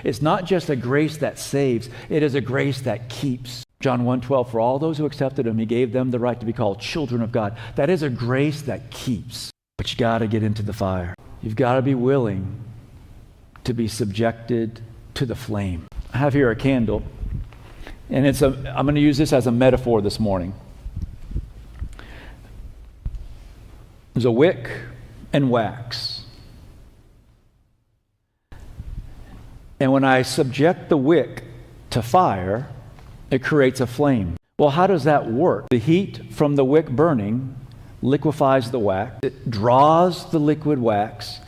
It's not just a grace that saves, it is a grace that keeps. John 1:12, for all those who accepted him, he gave them the right to be called children of God. That is a grace that keeps. But you got to get into the fire. You've got to be willing to be subjected to the flame. I have here a candle, and I'm going to use this as a metaphor this morning. There's a wick and wax. And when I subject the wick to fire, it creates a flame. Well, how does that work? The heat from the wick burning liquefies the wax. It draws the liquid wax,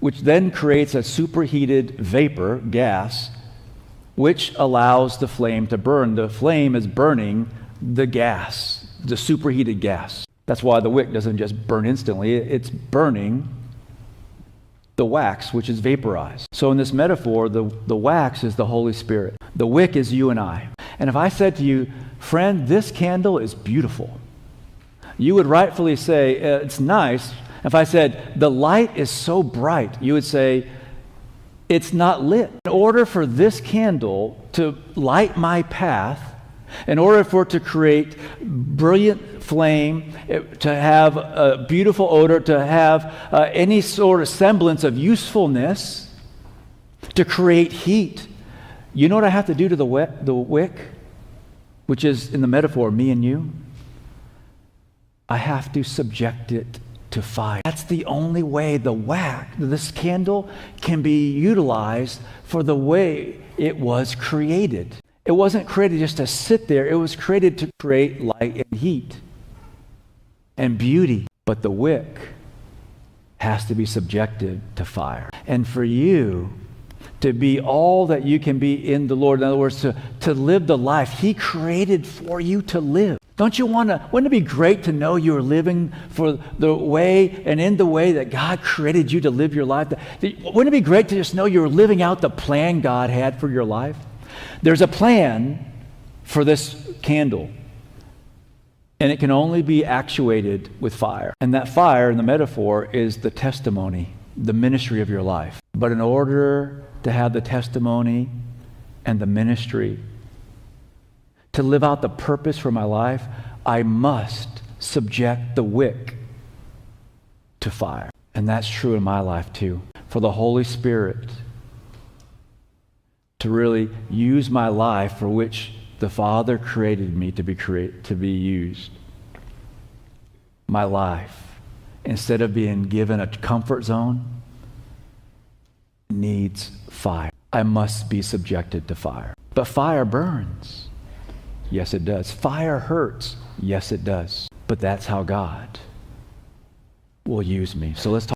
which then creates a superheated vapor, gas, which allows the flame to burn. The flame is burning the gas, the superheated gas. That's why the wick doesn't just burn instantly. It's burning the wax, which is vaporized. So in this metaphor, the wax is the Holy Spirit. The wick is you and I. And if I said to you, friend, this candle is beautiful, you would rightfully say, it's nice. If I said, the light is so bright, you would say, it's not lit. In order for this candle to light my path, in order for it to create brilliant flame, to have a beautiful odor, to have any sort of semblance of usefulness, to create heat, you know what I have to do to the wick, which is in the metaphor, me and you? I have to subject it to fire. That's the only way this candle can be utilized for the way it was created. It wasn't created just to sit there. It was created to create light and heat and beauty. But the wick has to be subjected to fire. And for you to be all that you can be in the Lord, in other words, to live the life He created for you to live. Don't you wouldn't it be great to know you're living for the way and in the way that God created you to live your life? Wouldn't it be great to just know you're living out the plan God had for your life? There's a plan for this candle, and it can only be actuated with fire. And that fire, in the metaphor, is the testimony, the ministry of your life. But in order to have the testimony and the ministry, to live out the purpose for my life, I must subject the wick to fire. And that's true in my life too. For the Holy Spirit to really use my life for which the Father created me to be used. My life, instead of being given a comfort zone, needs fire. I must be subjected to fire. But fire burns. Yes, it does. Fire hurts. Yes, it does. But that's how God will use me. So let's talk.